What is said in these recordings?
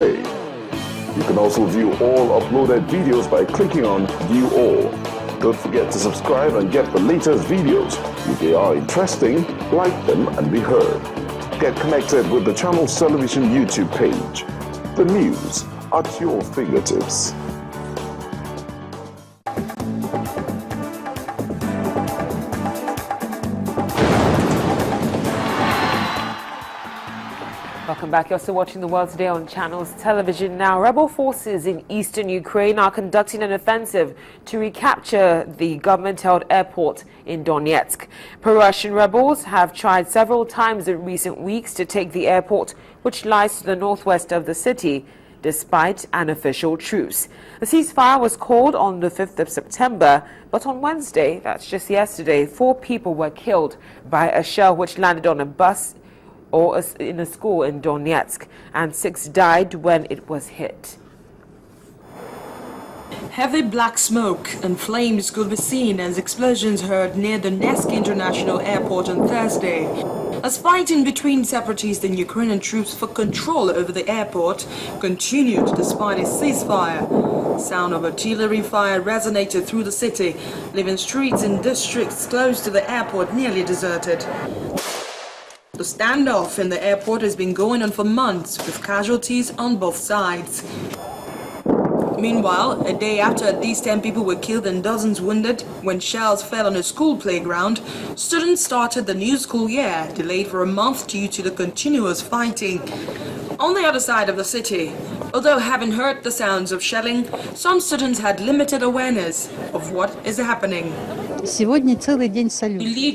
You can also view all uploaded videos by clicking on View All. Don't forget to subscribe and get the latest videos. If they are interesting, like them and be heard. Get connected with the channel's television YouTube page. The news at your fingertips. Welcome back. You're also watching The World Today on Channels Television now. Rebel forces in eastern Ukraine are conducting an offensive to recapture the government-held airport in Donetsk. Pro-Russian rebels have tried several times in recent weeks to take the airport, which lies to the northwest of the city, despite an official truce. The ceasefire was called on the 5th of September, but on Wednesday, that's just yesterday, 4 people were killed by a shell which landed on a bus or in a school in Donetsk, and 6 died when it was hit. Heavy black smoke and flames could be seen as explosions heard near Donetsk International Airport on Thursday, as fighting between separatists and Ukrainian troops for control over the airport continued despite a ceasefire. Sound of artillery fire resonated through the city, leaving streets and districts close to the airport nearly deserted. The standoff in the airport has been going on for months, with casualties on both sides. Meanwhile, a day after at least 10 people were killed and dozens wounded when shells fell on a school playground, students started the new school year, delayed for a month due to the continuous fighting. On the other side of the city, although having heard the sounds of shelling, some students had limited awareness of what is happening. We lived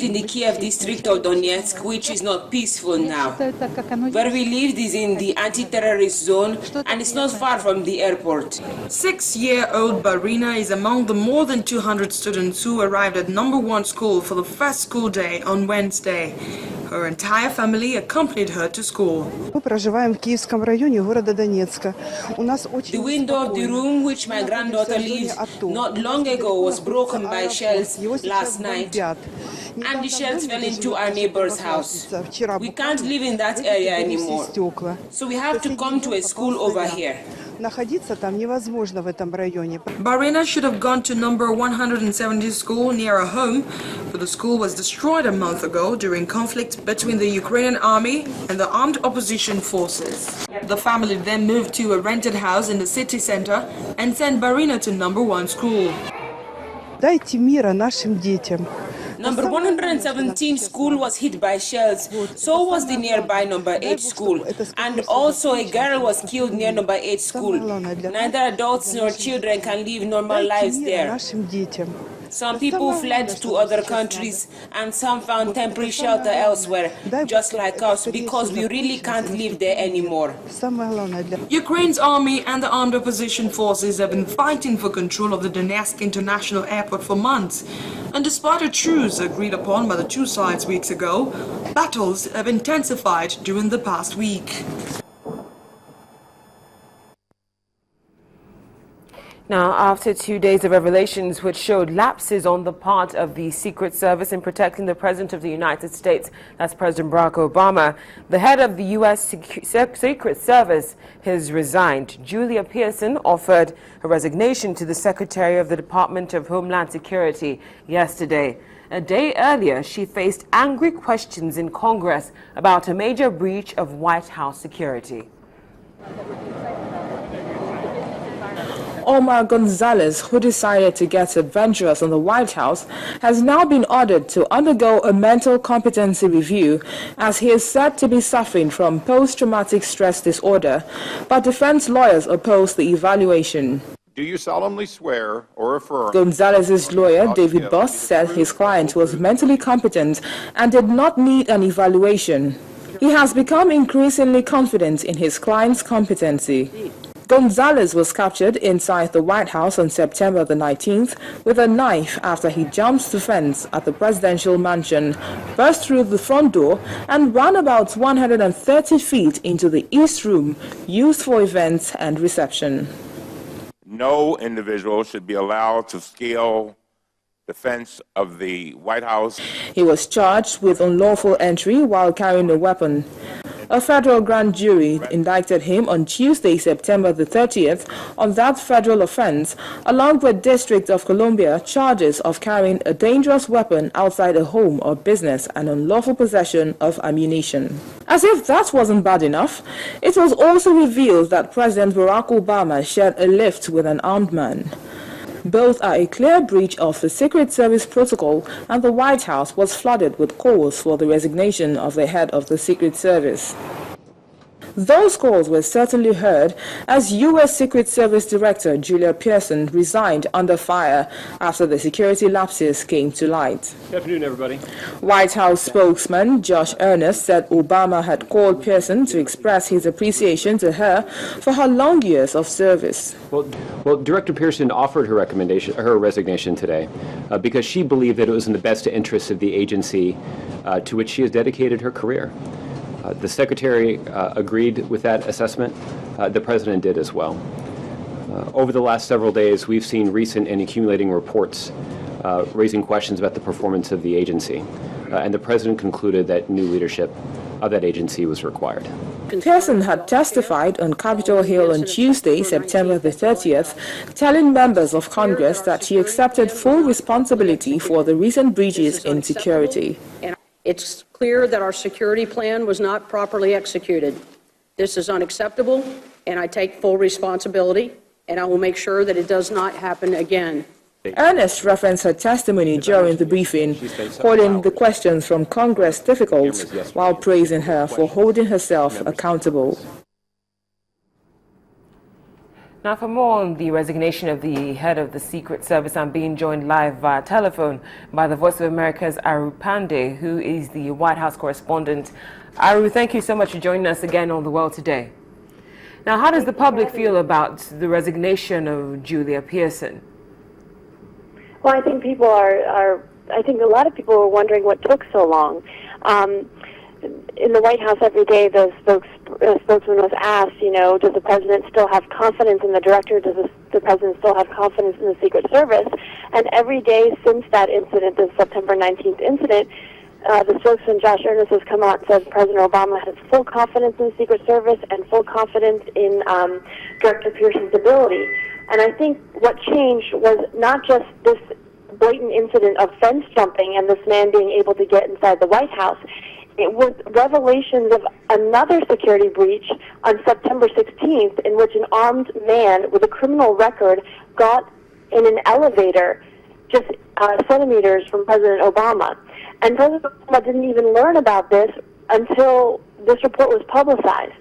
in the Kiev district of Donetsk, which is not peaceful now. Where we lived is in the anti-terrorist zone, and it's not far from the airport. 6-year-old Barina is among the more than 200 students who arrived at number 1 school for the first school day on Wednesday. Her entire family accompanied her to school. The window of the room which my granddaughter lives not long ago was broken by shells last night, and the shells fell into our neighbor's house. We can't live in that area anymore, so we have to come to a school over here. Barina should have gone to number 170 school near her home, but the school was destroyed a month ago during conflict between the Ukrainian army and the armed opposition forces. The family then moved to a rented house in the city center and sent Barina to number 1 school. Number 117 school was hit by shells, so was the nearby number 8 school, and also a girl was killed near number 8 school. Neither adults nor children can live normal lives there. Some people fled to other countries, and some found temporary shelter elsewhere, just like us, because we really can't live there anymore. Ukraine's army and the armed opposition forces have been fighting for control of the Donetsk International Airport for months. And despite a truce agreed upon by the two sides weeks ago, battles have intensified during the past week. Now, after 2 days of revelations which showed lapses on the part of the Secret Service in protecting the President of the United States, that's President Barack Obama, the head of the U.S. Secret Service has resigned. Julia Pearson offered her resignation to the Secretary of the Department of Homeland Security yesterday. A day earlier, she faced angry questions in Congress about a major breach of White House security. Omar Gonzalez, who decided to get adventurous on the White House, has now been ordered to undergo a mental competency review as he is said to be suffering from post-traumatic stress disorder, but defense lawyers oppose the evaluation. Do you solemnly swear or affirm? Gonzalez's lawyer, David Boss, said his client was mentally competent and did not need an evaluation. He has become increasingly confident in his client's competency. Gonzalez was captured inside the White House on September the 19th with a knife after he jumped the fence at the presidential mansion, burst through the front door, and ran about 130 feet into the East Room, used for events and reception. No individual should be allowed to scale the fence of the White House. He was charged with unlawful entry while carrying a weapon. A federal grand jury indicted him on Tuesday, September the 30th, on that federal offense, along with District of Columbia charges of carrying a dangerous weapon outside a home or business and unlawful possession of ammunition. As if that wasn't bad enough, it was also revealed that President Barack Obama shared a lift with an armed man. Both are a clear breach of the Secret Service protocol, and the White House was flooded with calls for the resignation of the head of the Secret Service. Those calls were certainly heard as U.S. Secret Service Director Julia Pearson resigned under fire after the security lapses came to light. Good afternoon, everybody. White House spokesman Josh Earnest said Obama had called Pearson to express his appreciation to her for her long years of service. Well, Director Pearson offered her resignation today because she believed that it was in the best interest of the agency to which she has dedicated her career. The Secretary agreed with that assessment. The President did as well. Over the last several days, we've seen recent and accumulating reports raising questions about the performance of the agency, and the President concluded that new leadership of that agency was required. Pearson had testified on Capitol Hill on Tuesday, September the 30th, telling members of Congress that she accepted full responsibility for the recent breaches in security. It's clear that our security plan was not properly executed. This is unacceptable, and I take full responsibility, and I will make sure that it does not happen again. Ernest referenced her testimony during the briefing, calling the questions from Congress difficult, while praising her for holding herself accountable. Now, for more on the resignation of the head of the Secret Service, I'm being joined live via telephone by the Voice of America's Aru Pandey, who is the White House correspondent. Aru, thank you so much for joining us again on The World Today. Now, how does the public feel about the resignation of Julia Pearson? Well, I think people I think a lot of people are wondering what took so long. In the White House every day, the spokesman was asked, does the president still have confidence in the director? Does the president still have confidence in the Secret Service? And every day since that incident, the September 19th incident, the spokesman Josh Earnest has come out and said President Obama has full confidence in the Secret Service and full confidence in Director Pearson's ability. And I think what changed was not just this blatant incident of fence jumping and this man being able to get inside the White House. It was revelations of another security breach on September 16th in which an armed man with a criminal record got in an elevator just centimeters from President Obama. And President Obama didn't even learn about this until this report was publicized,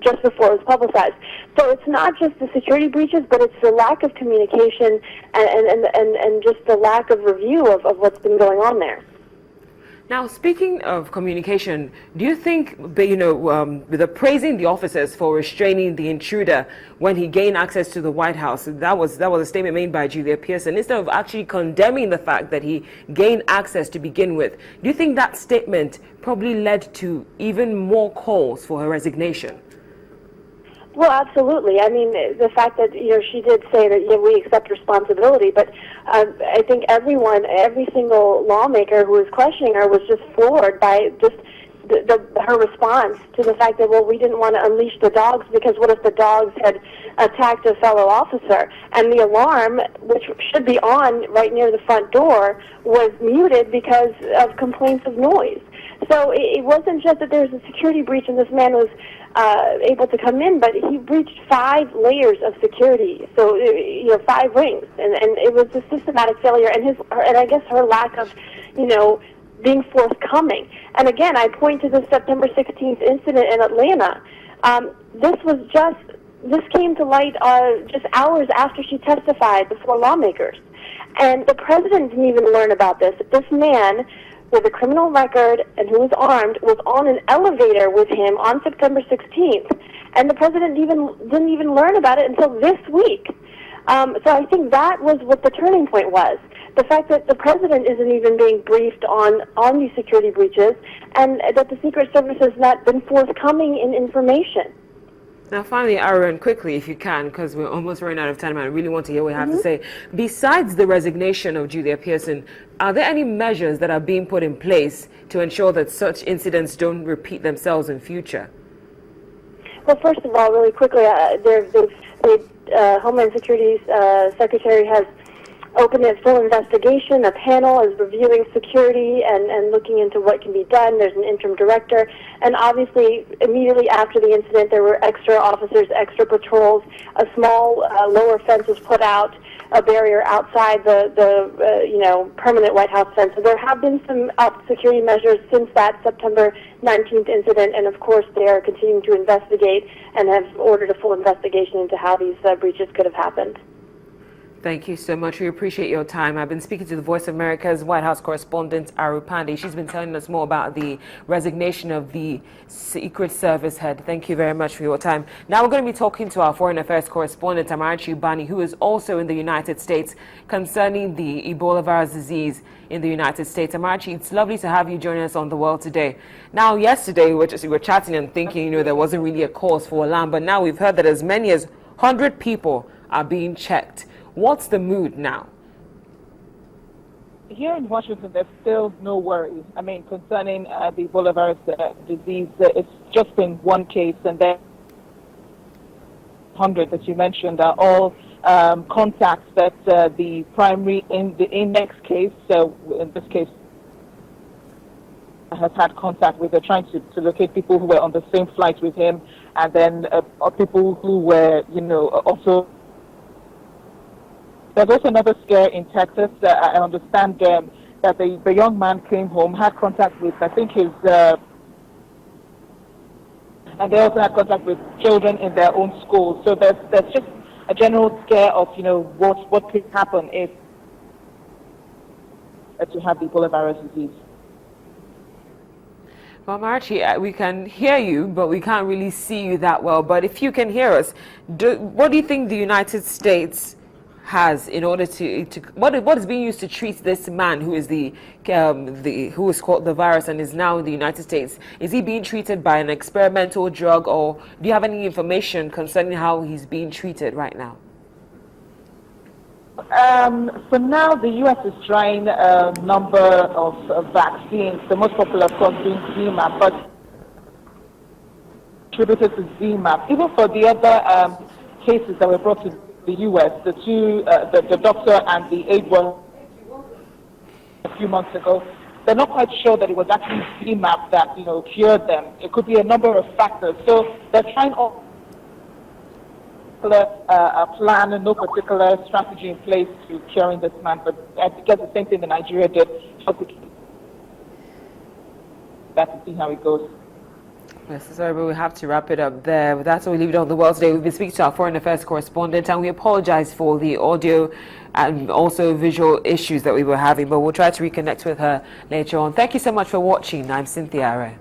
just before it was publicized. So it's not just the security breaches, but it's the lack of communication and just the lack of review of what's been going on there. Now, speaking of communication, do you think, with praising the officers for restraining the intruder when he gained access to the White House, that was a statement made by Julia Pearson, instead of actually condemning the fact that he gained access to begin with, do you think that statement probably led to even more calls for her resignation? Well, absolutely. I mean, the fact that, she did say that, we accept responsibility, but I think every single lawmaker who was questioning her was just floored by just her response to the fact that, well, we didn't want to unleash the dogs because what if the dogs had attacked a fellow officer? And the alarm, which should be on right near the front door, was muted because of complaints of noise. So it wasn't just that there was a security breach and this man was able to come in, but he breached 5 layers of security, so 5 rings, and it was a systematic failure, and I guess her lack of, being forthcoming. And again, I point to the September 16th incident in Atlanta. This came to light just hours after she testified before lawmakers, and the president didn't even learn about this. This man with a criminal record and who was armed was on an elevator with him on September 16th, and the president didn't even learn about it until this week. So I think that was what the turning point was. The fact that the president isn't even being briefed on these security breaches, and that the Secret Service has not been forthcoming in information. Now, finally, Aaron, quickly, if you can, because we're almost running out of time, and I really want to hear what you have to say. Besides the resignation of Julia Pearson, are there any measures that are being put in place to ensure that such incidents don't repeat themselves in future? Well, first of all, really quickly, the Homeland Security Secretary has opened a full investigation. A panel is reviewing security and looking into what can be done. There's an interim director. And obviously, immediately after the incident, there were extra officers, extra patrols. A small lower fence was put out, a barrier outside the permanent White House fence. So there have been some security measures since that September 19th incident, and of course they are continuing to investigate and have ordered a full investigation into how these breaches could have happened. Thank you so much. We appreciate your time. I've been speaking to the Voice of America's White House correspondent, Aru Pandey. She's been telling us more about the resignation of the Secret Service head. Thank you very much for your time. Now we're going to be talking to our Foreign Affairs correspondent, Amarachi Ubani, who is also in the United States, concerning the Ebola virus disease in the United States. Amarachi, it's lovely to have you joining us on The World Today. Now, yesterday we were chatting and thinking, there wasn't really a cause for alarm, but now we've heard that as many as 100 people are being checked. What's the mood now? Here in Washington, there's still no worry. Concerning the Ebola virus disease, it's just been one case, and then 100 that you mentioned are all contacts that the primary in the index case, so in this case, has had contact with. They're trying to locate people who were on the same flight with him, and then people who were, also. There's also another scare in Texas. I understand that the young man came home, had contact with, I think, his... and they also had contact with children in their own schools. So there's just a general scare of, what could happen if you have the Ebola virus disease. Well, Marchi, we can hear you, but we can't really see you that well. But if you can hear us, what do you think the United States has in order to what is being used to treat this man who is who is caught the virus and is now in the United States? Is he being treated by an experimental drug, or do you have any information concerning how he's being treated right now? For now, the U.S. is trying a number of vaccines. The most popular, of course, being ZMapp, but attributed to ZMapp. Even for the other cases that were brought to the U.S., the two, the doctor and the aide were a few months ago. They're not quite sure that it was actually ZMapp that cured them. It could be a number of factors. So they're trying a plan and no particular strategy in place to curing this man. But I guess the same thing that Nigeria did. That's to see how it goes. Yes, sorry, but we have to wrap it up there. But that's all we leave it on The World Today. We've been speaking to our Foreign Affairs correspondent, and we apologize for the audio and also visual issues that we were having, but we'll try to reconnect with her later on. Thank you so much for watching. I'm Cynthia Are.